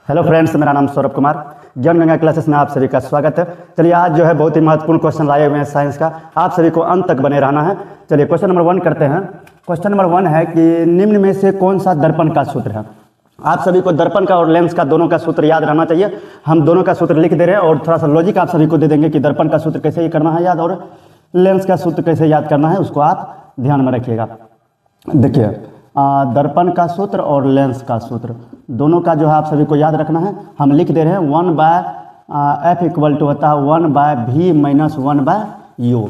Hello friends, मेरा नाम सौरभ कुमार। ज्ञान गंगा क्लासेस में आप सभी का स्वागत है। चलिए आज जो है बहुत ही महत्वपूर्ण क्वेश्चन लाए हुए हैं साइंस का, आप सभी को अंत तक बने रहना है। चलिए क्वेश्चन नंबर 1 करते हैं। क्वेश्चन नंबर 1 है कि निम्न में से कौन सा दर्पण का सूत्र है। आप सभी को दर्पण का और लेंस का दोनों का सूत्र याद रहना चाहिए। हम दोनों का सूत्र लिख दे रहे हैं और थोड़ा सा लॉजिक आप सभी को दे देंगे कि दर्पण का सूत्र कैसे करना है याद और लेंस का सूत्र कैसे याद करना है, उसको आप ध्यान में रखिएगा। देखिए दर्पण का सूत्र और लेंस का सूत्र दोनों का जो है आप सभी को याद रखना है। हम लिख दे रहे हैं 1/f इक्वल टू होता है 1/v माइनस 1/u।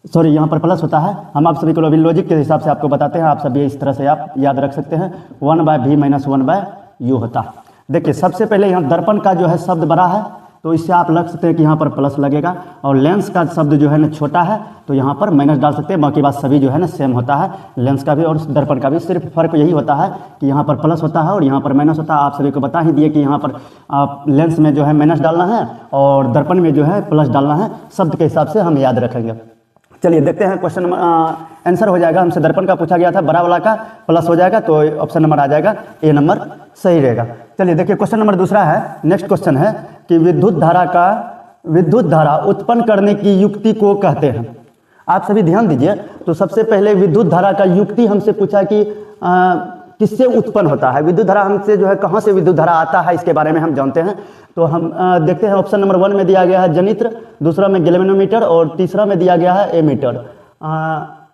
सॉरी, यहाँ पर प्लस होता है। हम आप सभी को अभी लॉजिक के हिसाब से आपको बताते हैं, आप सभी इस तरह से आप याद रख सकते हैं। 1/v माइनस 1/u होता है। देखिए सबसे पहले यहाँ दर्पण का जो है शब्द बड़ा है तो इससे आप लग सकते हैं कि यहाँ पर प्लस लगेगा, और लेंस का शब्द जो है ना छोटा है तो यहाँ पर माइनस डाल सकते हैं। बाकी बात सभी जो है ना सेम होता है, लेंस का भी और दर्पण का भी। सिर्फ फर्क यही होता है कि यहाँ पर प्लस होता है और यहाँ पर माइनस होता है। आप सभी को बता ही दिए कि यहाँ पर आप लेंस में जो है माइनस डालना है और दर्पण में जो है प्लस डालना है। शब्द के हिसाब से हम याद रखेंगे। चलिए देखते हैं क्वेश्चन आंसर हो जाएगा। हमसे दर्पण का पूछा गया था, बड़ा वाला का प्लस हो जाएगा तो ऑप्शन नंबर आ जाएगा, ए नंबर सही रहेगा। चलिए देखिए क्वेश्चन नंबर 2 है। नेक्स्ट क्वेश्चन है कि विद्युत धारा उत्पन्न करने की युक्ति को कहते हैं। आप सभी ध्यान दीजिए। तो सबसे पहले विद्युत धारा का युक्ति हमसे पूछा कि किससे उत्पन्न होता है। विद्युत धारा हमसे जो है कहाँ से विद्युत धारा आता है इसके बारे में हम जानते हैं। तो हम देखते हैं ऑप्शन नंबर 1 में दिया गया है जनित्र, दूसरा में गैल्वेनोमीटर और तीसरा में दिया गया है एमीटर।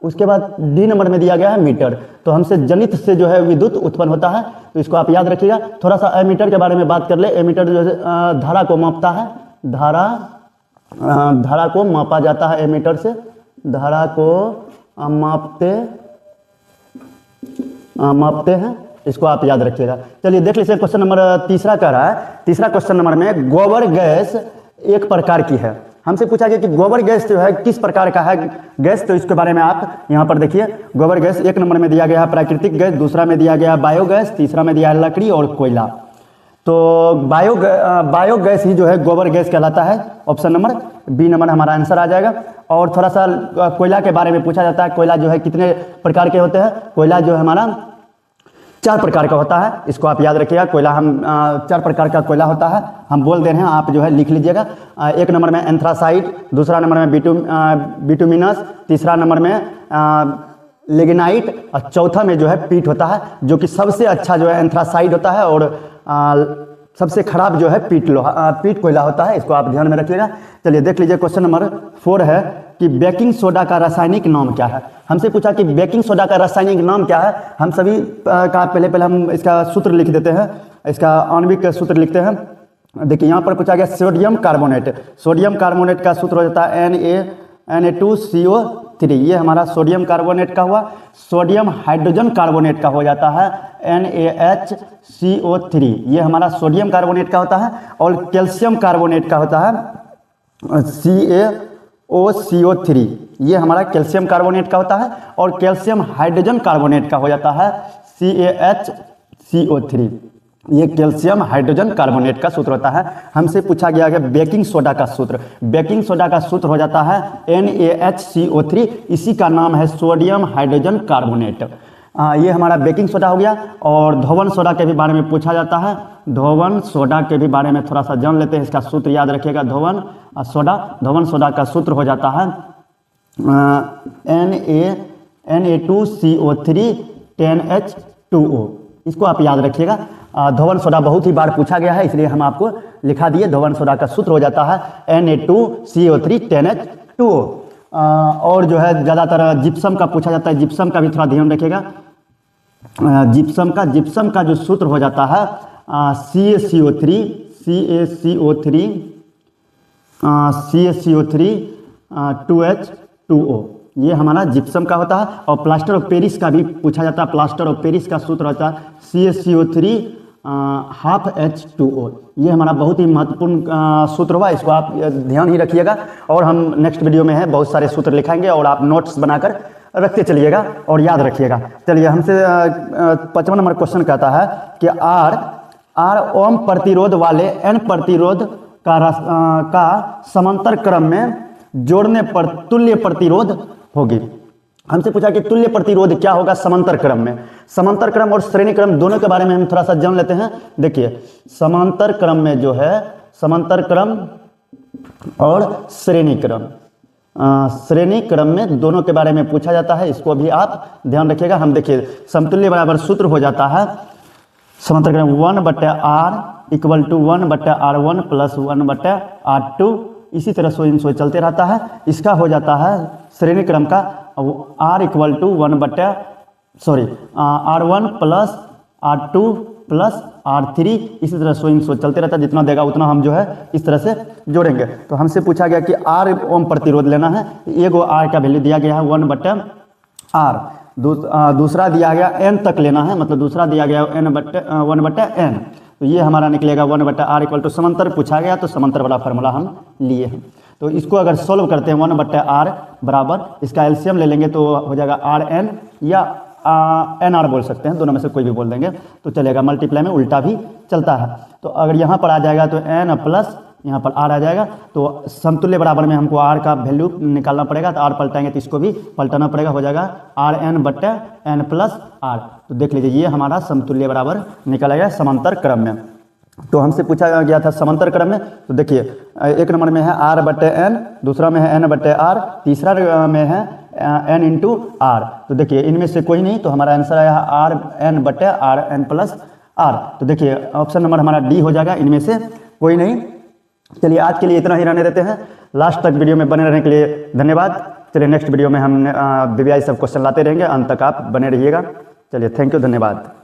उसके बाद डी नंबर में दिया गया है मीटर। तो हमसे जनित्र से जो है विद्युत उत्पन्न होता है, तो इसको आप याद रखिएगा। थोड़ा सा एमीटर के बारे में बात कर ले। एमीटर जो है धारा को मापता है, धारा को मापा जाता है एमीटर से। धारा को मापते हैं, इसको आप याद रखिएगा। चलिए देख लीजिए क्वेश्चन नंबर 3 कह रहा है। तीसरा क्वेश्चन नंबर में गोबर गैस एक प्रकार की है। हमसे पूछा गया कि गोबर गैस जो है किस प्रकार का है गैस, तो इसके बारे में आप यहाँ पर देखिए। गोबर गैस 1 नंबर में दिया गया है प्राकृतिक गैस, दूसरा में दिया गया बायोगैस, तीसरा में दिया है लकड़ी और कोयला। तो बायोगैस ही जो है गोबर गैस कहलाता है। ऑप्शन नंबर बी नंबर हमारा आंसर आ जाएगा। और थोड़ा सा कोयला के बारे में पूछा जाता है। कोयला जो है कितने प्रकार के होते हैं। कोयला जो है हमारा 4 प्रकार का होता है, इसको आप याद रखिएगा। कोयला हम 4 प्रकार का कोयला होता है, हम बोल दे रहे हैं, आप जो है लिख लीजिएगा। 1 नंबर में एंथ्रासाइट, दूसरा नंबर में बिटुमिनस, तीसरा नंबर में लिग्नाइट और चौथा में जो है पीट होता है, जो कि सबसे अच्छा जो है एंथ्रासाइट होता है और सबसे खराब जो है पीट कोयला होता है। इसको आप ध्यान में रखिएगा। चलिए देख लीजिए क्वेश्चन नंबर 4 है कि बेकिंग सोडा का रासायनिक नाम क्या है। हमसे पूछा कि बेकिंग सोडा का रासायनिक नाम क्या है। हम सभी का पहले हम इसका सूत्र लिख देते हैं, इसका आणविक सूत्र लिखते हैं। देखिए यहाँ पर पूछा गया सोडियम कार्बोनेट। सोडियम कार्बोनेट का सूत्र हो जाता है Na2CO3। ये हमारा सोडियम कार्बोनेट का हुआ। सोडियम हाइड्रोजन कार्बोनेट का हो जाता है NaHCO3। ये हमारा सोडियम कार्बोनेट का होता है। और कैल्शियम कार्बोनेट का होता है CaOCO3। ये हमारा कैल्शियम कार्बोनेट का होता है। और कैल्शियम हाइड्रोजन कार्बोनेट का हो जाता है CaHCO3। ये कैल्शियम हाइड्रोजन कार्बोनेट का सूत्र होता है। हमसे पूछा गया है बेकिंग सोडा का सूत्र। बेकिंग सोडा का सूत्र हो जाता है NaHCO3। इसी का नाम है सोडियम हाइड्रोजन कार्बोनेट। ये हमारा बेकिंग सोडा हो गया। और धोवन सोडा के भी बारे में पूछा जाता है। धोवन सोडा के भी बारे में थोड़ा सा जान लेते हैं, इसका सूत्र याद रखिएगा। धोवन सोडा का सूत्र हो जाता है Na2CO3 10H2O। इसको आप याद रखिएगा। धोवन सोडा बहुत ही बार पूछा गया है, इसलिए हम आपको लिखा दिए। धोवन सोडा का सूत्र हो जाता है Na2CO3 10H2O। और जो है ज़्यादातर जिप्सम का पूछा जाता है। जिप्सम का भी थोड़ा ध्यान रखिएगा। जिप्सम का जो सूत्र हो जाता है CaCO3 2H2O। ये हमारा जिप्सम का होता है। और प्लास्टर ऑफ पेरिस का भी पूछा जाता है। प्लास्टर ऑफ पेरिस का सूत्र होता है CaCO3 ½ H2O। ये हमारा बहुत ही महत्वपूर्ण सूत्र हुआ, इसको आप ध्यान ही रखिएगा। और हम नेक्स्ट वीडियो में है बहुत सारे सूत्र लिखाएंगे और आप नोट्स बनाकर रखते चलिएगा और याद रखिएगा। चलिए हमसे 5वां नंबर क्वेश्चन कहता है कि R ओम प्रतिरोध वाले N प्रतिरोध का समांतर क्रम में जोड़ने पर तुल्य प्रतिरोध होगी। हमसे पूछा कि तुल्य प्रतिरोध क्या होगा समांतर क्रम में। समांतर क्रम और श्रेणी क्रम दोनों के बारे में हम थोड़ा सा जान लेते हैं। देखिए समांतर क्रम में जो है समांतर क्रम और श्रेणी क्रम में दोनों के बारे में पूछा जाता है, इसको भी आप ध्यान रखिएगा। हम देखिए समतुल्य बराबर सूत्र हो जाता है समांतर क्रम 1/r equal to 1/r1 plus 1/r2, इसी तरह सो चलते रहता है। इसका हो जाता है श्रेणी क्रम का r equal to r1 plus r2 plus r3, इसी तरह सो चलते रहता है। जितना देगा उतना हम जो है इस तरह से जोड़ेंगे। तो हमसे पूछा गया कि r ओम प्रतिरोध लेना है, एगो r का वैल्यू दिया गया है 1/r, दूसरा दिया गया n तक लेना है, मतलब दूसरा दिया गया 1/n। तो ये हमारा निकलेगा 1/r इक्वल टू समांतर पूछा गया तो समांतर वाला फार्मूला हम लिए हैं। तो इसको अगर सोल्व करते हैं 1/r बराबर इसका एलसीएम ले लेंगे तो हो जाएगा rn या nr बोल सकते हैं, दोनों में से कोई भी बोल देंगे तो चलेगा। मल्टीप्लाई में उल्टा भी चलता है। तो अगर यहाँ पर आ जाएगा तो n प्लस यहाँ पर r आ जाएगा। तो समतुल्य बराबर में हमको r का वैल्यू निकालना पड़ेगा, तो r पलटाएंगे तो इसको भी पलटाना पड़ेगा, हो जाएगा rn/n प्लस r। तो देख लीजिए ये हमारा समतुल्य बराबर निकल गया समांतर क्रम में। तो हमसे पूछा गया था समांतर क्रम में, तो देखिए एक नंबर में है r/n, दूसरा में है n/r, तीसरा में है n इंटू r। तो देखिए इनमें से कोई नहीं, तो हमारा आंसर आया rn/rn प्लस r। तो देखिए ऑप्शन नंबर हमारा डी हो जाएगा, इनमें से कोई नहीं। चलिए आज के लिए इतना ही रहने देते हैं। लास्ट तक वीडियो में बने रहने के लिए धन्यवाद। चलिए नेक्स्ट वीडियो में हम वीवीआई सब क्वेश्चन लाते रहेंगे, अंत तक आप बने रहिएगा। चलिए थैंक यू, धन्यवाद।